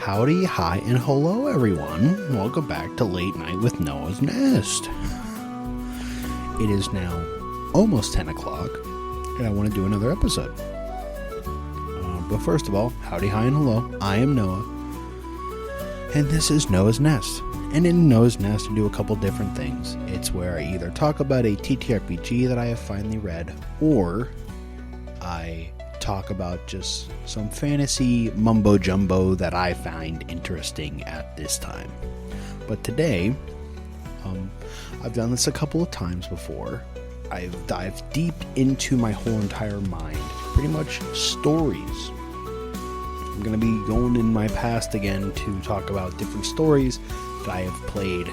Howdy, hi, and hello everyone. Welcome back to Late Night with Noah's Nest. It is now almost 10 o'clock, and I want to do another episode. But first of all, howdy, hi, and hello. I am Noah, and this is Noah's Nest. And in Noah's Nest, I do a couple different things. It's where I either talk about a TTRPG that I have finally read, or I talk about just some fantasy mumbo jumbo that I find interesting at this time. But today, I've done this a couple of times before. I've dived deep into my whole entire mind, pretty much stories. I'm going to be going in my past again to talk about different stories that I have played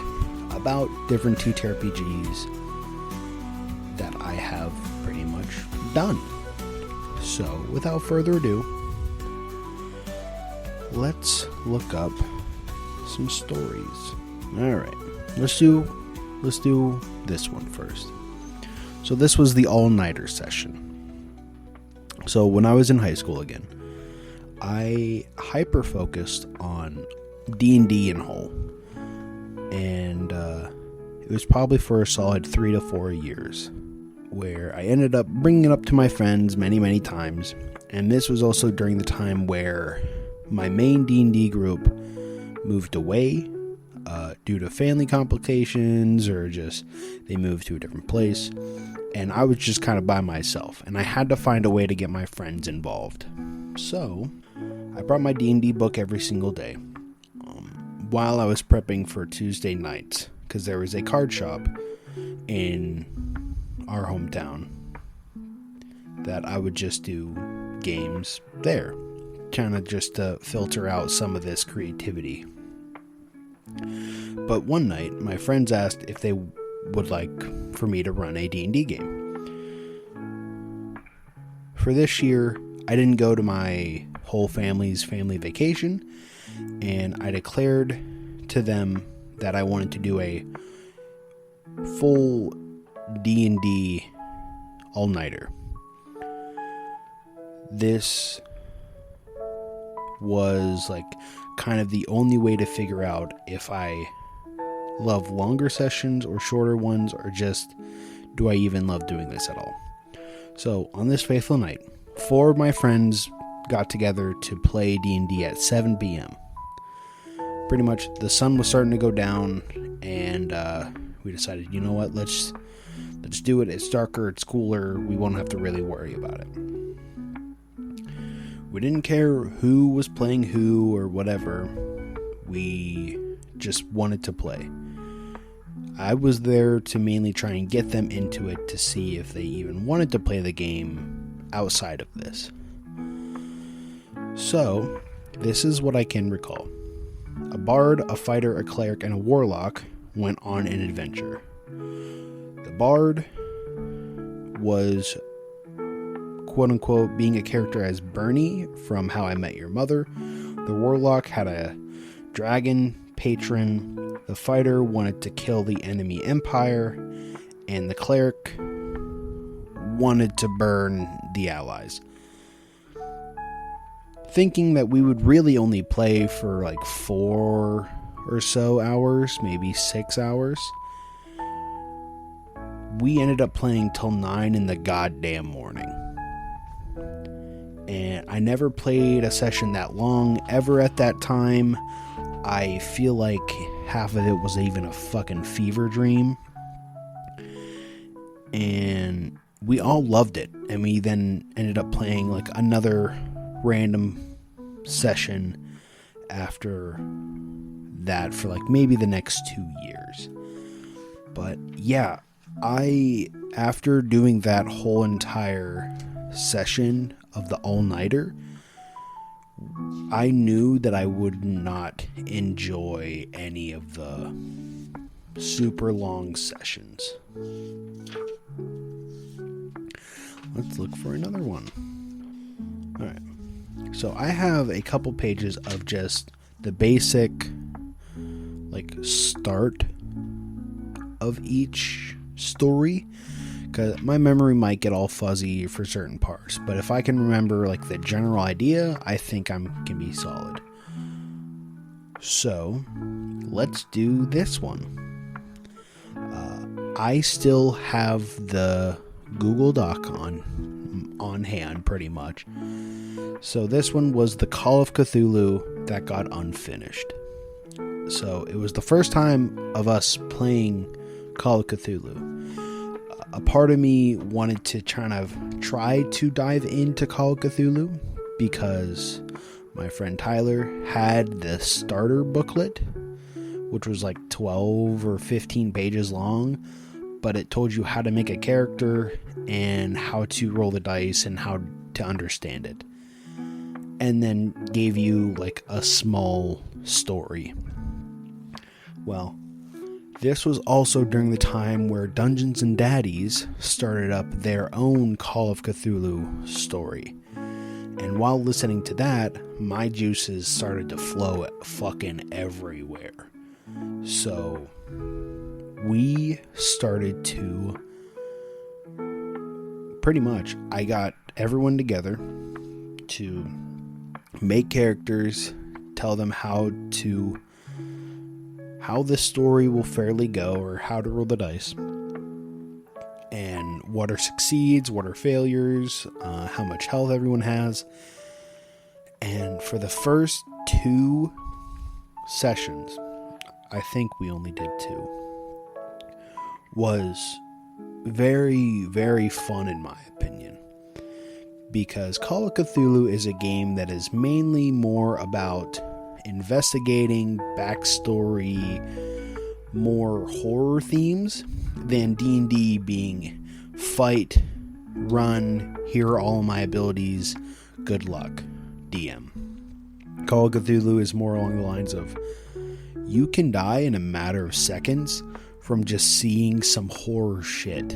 about different TTRPGs that I have pretty much done. So, without further ado, let's look up some stories. Alright, let's do this one first. So this was the all-nighter session. So when I was in high school again, I hyper-focused on D&D in whole. And it was probably for a solid 3 to 4 years, where I ended up bringing it up to my friends many times. And this was also during the time where my main D&D group moved away due to family complications, or just they moved to a different place. And I was just kind of by myself, and I had to find a way to get my friends involved. So I brought my D&D book every single day while I was prepping for Tuesday nights, because there was a card shop in our hometown that I would just do games there, kind of just to filter out some of this creativity. But one night, my friends asked if they would like for me to run a D&D game. For this year, I didn't go to my whole family's family vacation, and I declared to them that I wanted to do a full D&D all-nighter. This was like kind of the only way to figure out if I love longer sessions or shorter ones, or just do I even love doing this at all. So on this fateful night, 4 of my friends got together to play D&D at 7 p.m. Pretty much the sun was starting to go down, and we decided, you know what, let's do it. It's darker, it's cooler, we won't have to really worry about it. We didn't care who was playing who or whatever. We just wanted to play. I was there to mainly try and get them into it, to see if they even wanted to play the game outside of this. So, this is what I can recall. A bard, a fighter, a cleric, and a warlock went on an adventure. The bard was, quote-unquote, being a character as Bernie from How I Met Your Mother. The warlock had a dragon patron. The fighter wanted to kill the enemy empire. And the cleric wanted to burn the allies. Thinking that we would really only play for like 4 or so hours, maybe 6 hours, we ended up playing till 9 in the goddamn morning. And I never played a session that long ever at that time. I feel like half of it was even a fucking fever dream. And we all loved it. And we then ended up playing like another random session after that for like maybe the next 2 years. But yeah, after doing that whole entire session of the all-nighter, I knew that I would not enjoy any of the super long sessions. Let's look for another one. Alright. So I have a couple pages of just the basic like start of each story, because my memory might get all fuzzy for certain parts, but if I can remember like the general idea, I think I can be solid. So, let's do this one. I still have the Google Doc on hand, pretty much. So this one was the Call of Cthulhu that got unfinished. So it was the first time of us playing Call of Cthulhu. A part of me wanted to try to dive into Call of Cthulhu because my friend Tyler had the starter booklet, which was like 12 or 15 pages long, but it told you how to make a character and how to roll the dice and how to understand it. And then gave you like a small story. Well, this was also during the time where Dungeons and Daddies started up their own Call of Cthulhu story. And while listening to that, my juices started to flow fucking everywhere. So we started to pretty much, I got everyone together to make characters, tell them how this story will fairly go, or how to roll the dice, and what are succeeds, what are failures, how much health everyone has. And for the first 2 sessions, I think we only did 2, was very, very fun in my opinion. Because Call of Cthulhu is a game that is mainly more about investigating, backstory, more horror themes than D&D being fight, run, here are all my abilities, good luck, DM. Call of Cthulhu is more along the lines of you can die in a matter of seconds from just seeing some horror shit.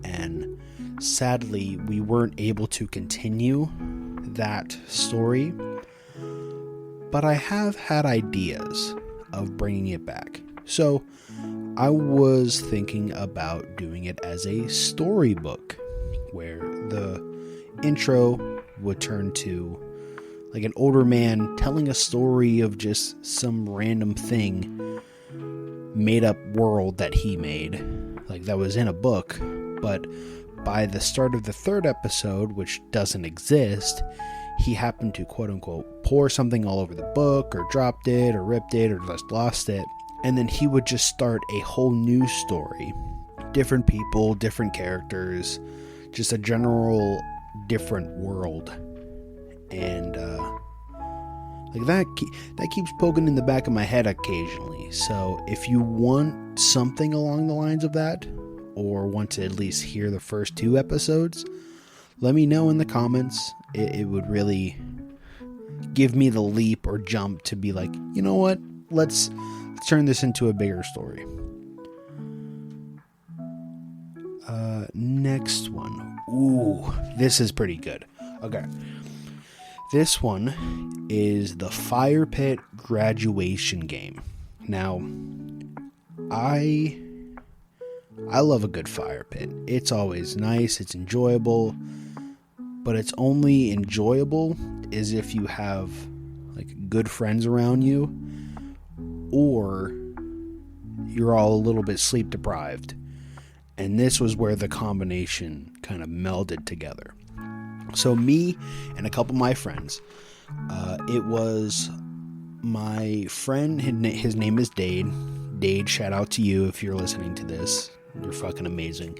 And sadly, we weren't able to continue that story, but I have had ideas of bringing it back. So I was thinking about doing it as a storybook, where the intro would turn to like an older man telling a story of just some random thing, made up world that he made, like that was in a book, but by the start of the 3rd episode, which doesn't exist, he happened to quote unquote pour something all over the book, or dropped it, or ripped it, or just lost it, and then he would just start a whole new story. Different people, different characters, just a general different world. And like that keeps poking in the back of my head occasionally. So if you want something along the lines of that, or want to at least hear the first 2 episodes, let me know in the comments. It would really give me the leap or jump to be like, you know what, let's turn this into a bigger story. Next one. Ooh, this is pretty good. Okay. This one is the Fire Pit Graduation Game. Now, I love a good fire pit. It's always nice, it's enjoyable, but it's only enjoyable is if you have like good friends around you, or you're all a little bit sleep deprived. And this was where the combination kind of melded together. So me and a couple of my friends, it was my friend, his name is Dade. Dade, shout out to you if you're listening to this. You're fucking amazing.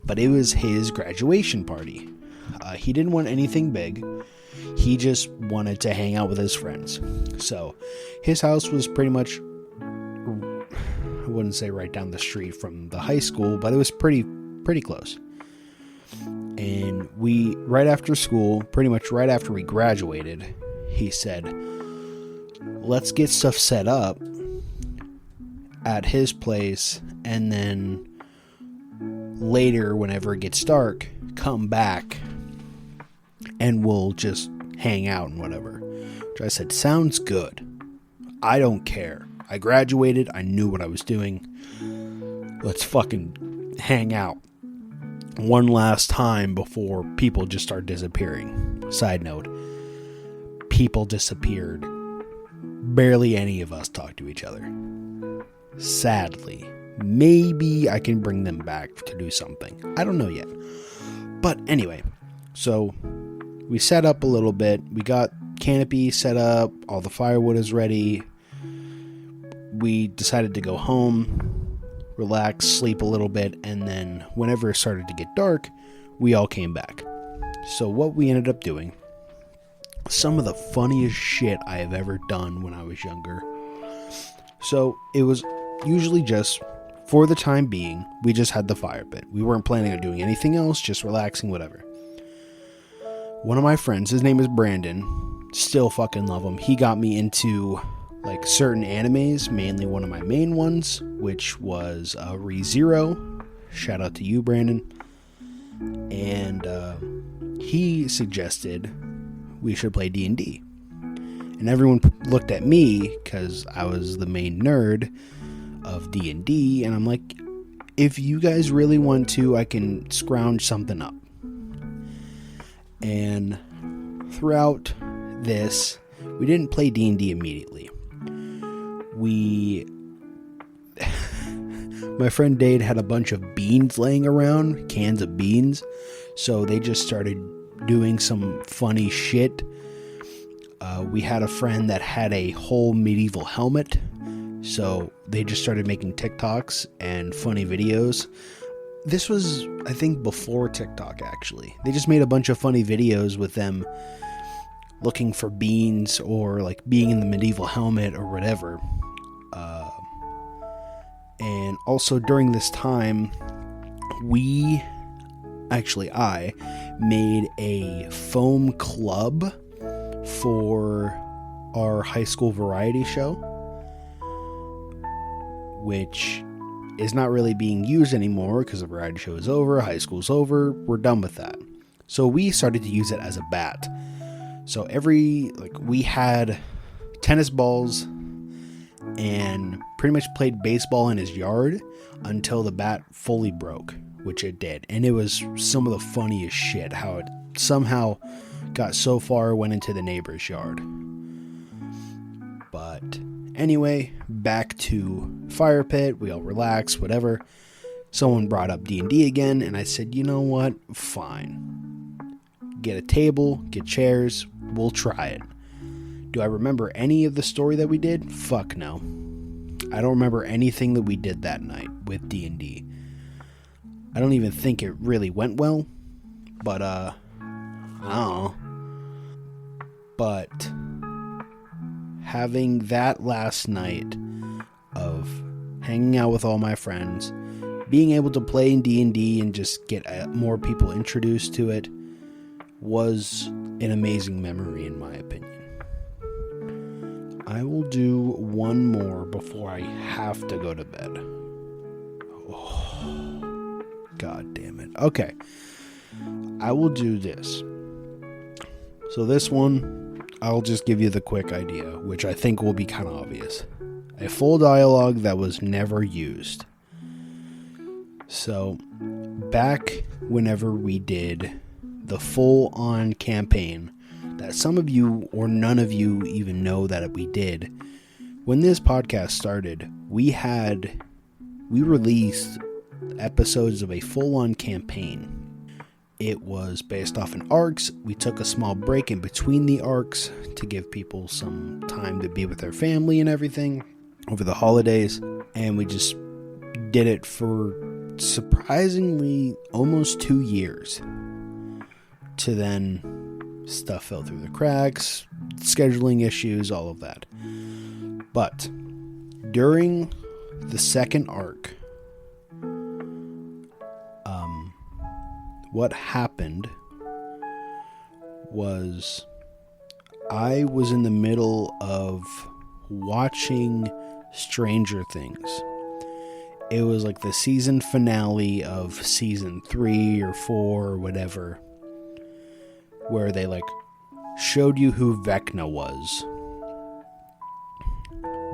But it was his graduation party. He didn't want anything big. He just wanted to hang out with his friends. So his house was pretty much, I wouldn't say right down the street from the high school, but it was pretty close. And we, right after school, pretty much right after we graduated, he said, let's get stuff set up at his place, and then later, whenever it gets dark, come back and we'll just hang out and whatever. Which I said, sounds good. I don't care. I graduated. I knew what I was doing. Let's fucking hang out one last time before people just start disappearing. Side note, people disappeared barely any of us talk to each other. Sadly. Maybe I can bring them back to do something. I don't know yet. But anyway, so we set up a little bit. We got canopy set up. All the firewood is ready. We decided to go home, relax, sleep a little bit, and then whenever it started to get dark, we all came back. So what we ended up doing, some of the funniest shit I have ever done when I was younger. So it was usually just, for the time being, we just had the fire pit. We weren't planning on doing anything else, just relaxing, whatever. One of my friends, his name is Brandon, still fucking love him. He got me into like certain animes, mainly one of my main ones, which was ReZero. Shout out to you, Brandon. And he suggested we should play D&D. And everyone looked at me because I was the main nerd of D&D, and I'm like, if you guys really want to, I can scrounge something up. And throughout this, we didn't play D&D immediately. My friend Dade had a bunch of beans laying around, cans of beans, so they just started doing some funny shit. We had a friend that had a whole medieval helmet, so they just started making TikToks and funny videos. This was, I think, before TikTok, actually. They just made a bunch of funny videos with them looking for beans or like being in the medieval helmet or whatever. And also during this time, I made a foam club for our high school variety show, which is not really being used anymore because the variety show is over, high school's over, we're done with that. So we started to use it as a bat. So we had tennis balls and pretty much played baseball in his yard until the bat fully broke, which it did. And it was some of the funniest shit, how it somehow got so far, went into the neighbor's yard. But anyway, back to fire pit. We all relaxed, whatever. Someone brought up D&D again, and I said, you know what? Fine. Get a table, get chairs, we'll try it. Do I remember any of the story that we did? Fuck no. I don't remember anything that we did that night with D&D. I don't even think it really went well, but I don't know. But having that last night of hanging out with all my friends, being able to play in D&D and just get more people introduced to it was an amazing memory in my opinion. I will do one more before I have to go to bed. Oh, God damn it. Okay. I will do this. So this one, I'll just give you the quick idea, which I think will be kind of obvious. A full dialogue that was never used. So, back whenever we did the full-on campaign that some of you or none of you even know that we did, when this podcast started, we released episodes of a full-on campaign. It was based off in arcs. We took a small break in between the arcs to give people some time to be with their family and everything over the holidays. And we just did it for surprisingly almost 2 years. To then stuff fell through the cracks, scheduling issues, all of that. But during the second arc, what happened was I was in the middle of watching Stranger Things. It was like the season finale of season 3 or 4 or whatever, where they like showed you who Vecna was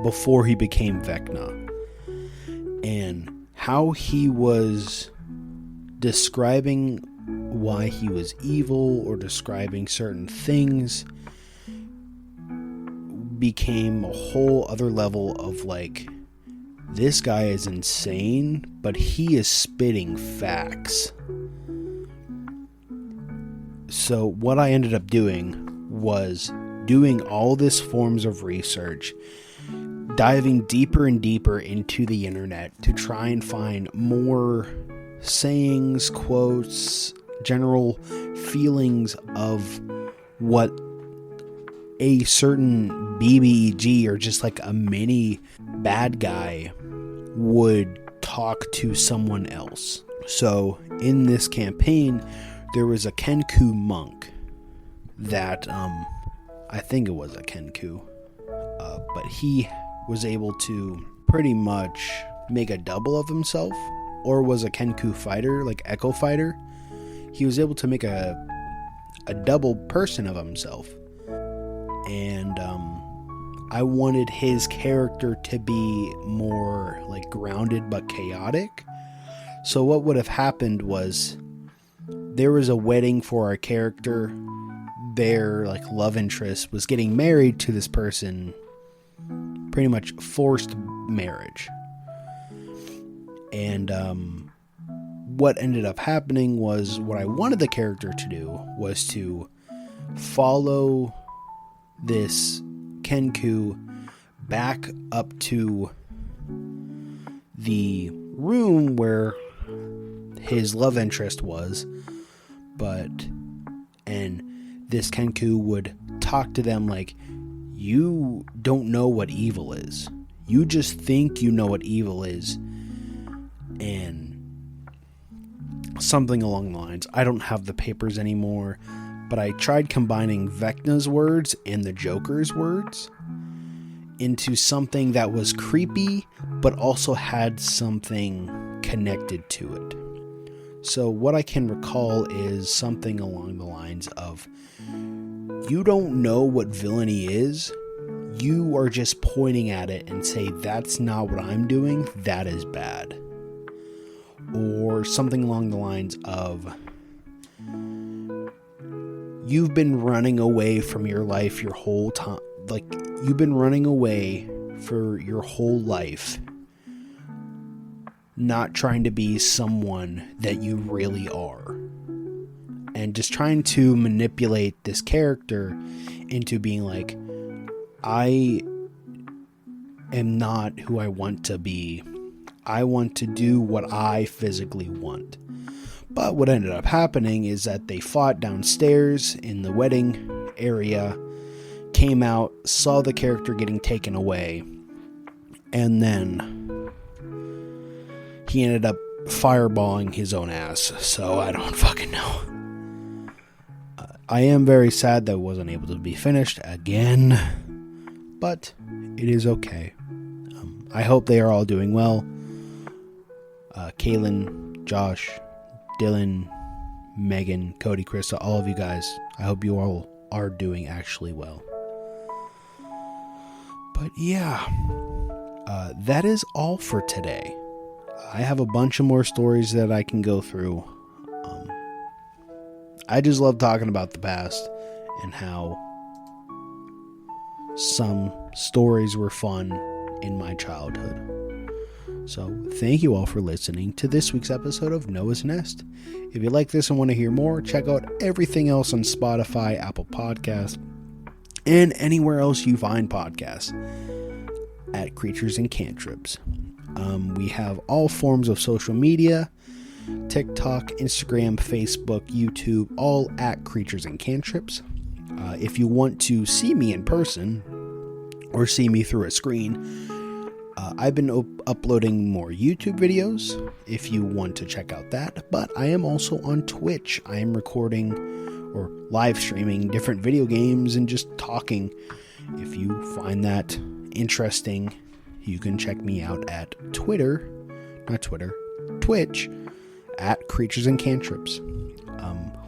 before he became Vecna, and how he was describing why he was evil or describing certain things became a whole other level of like, this guy is insane, but he is spitting facts. So what I ended up doing was doing all this forms of research, diving deeper and deeper into the internet to try and find more sayings, quotes, general feelings of what a certain BBEG or just like a mini bad guy would talk to someone else. So in this campaign, there was a Kenku monk that, I think it was a Kenku, but he was able to pretty much make a double of himself, or was a Kenku fighter, like Echo Fighter. He was able to make a double person of himself. And I wanted his character to be more like grounded but chaotic. So what would have happened was there was a wedding for our character. Their like love interest was getting married to this person, pretty much forced marriage. And what ended up happening was, what I wanted the character to do was to follow this Kenku back up to the room where his love interest was, and this Kenku would talk to them like, you don't know what evil is. You just think you know what evil is. And something along the lines. I don't have the papers anymore, but I tried combining Vecna's words and the Joker's words into something that was creepy, but also had something connected to it. So what I can recall is something along the lines of, you don't know what villainy is, you are just pointing at it and say, that's not what I'm doing, that is bad. Or something along the lines of, you've been running away from your life your whole time. Like, you've been running away for your whole life, not trying to be someone that you really are. And just trying to manipulate this character into being like, I am not who I want to be. I want to do what I physically want. But what ended up happening is that they fought downstairs in the wedding area, came out, saw the character getting taken away, and then he ended up fireballing his own ass. So I don't fucking know. I am very sad that it wasn't able to be finished again, but it is okay. I hope they are all doing well. Kaylin, Josh, Dylan, Megan, Cody, Krista, all of you guys, I hope you all are doing actually well. But yeah, that is all for today. I have a bunch of more stories that I can go through. I just love talking about the past and how some stories were fun in my childhood. So thank you all for listening to this week's episode of Noah's Nest. If you like this and want to hear more, check out everything else on Spotify, Apple Podcasts, and anywhere else you find podcasts at Creatures and Cantrips. We have all forms of social media, TikTok, Instagram, Facebook, YouTube, all at Creatures and Cantrips. If you want to see me in person or see me through a screen, I've been uploading more YouTube videos if you want to check out that, but I am also on Twitch. I am recording or live streaming different video games and just talking. If you find that interesting, you can check me out at Twitch at Creatures and Cantrips.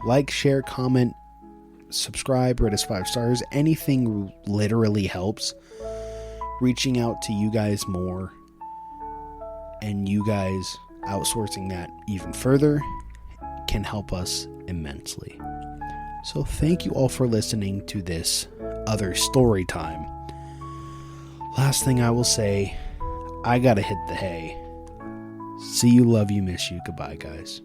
Like, share, comment, subscribe, rate us 5 stars. Anything literally helps. Reaching out to you guys more and you guys outsourcing that even further can help us immensely. So thank you all for listening to this other story time. Last thing I will say, I gotta hit the hay. See you, love you, miss you. Goodbye, guys.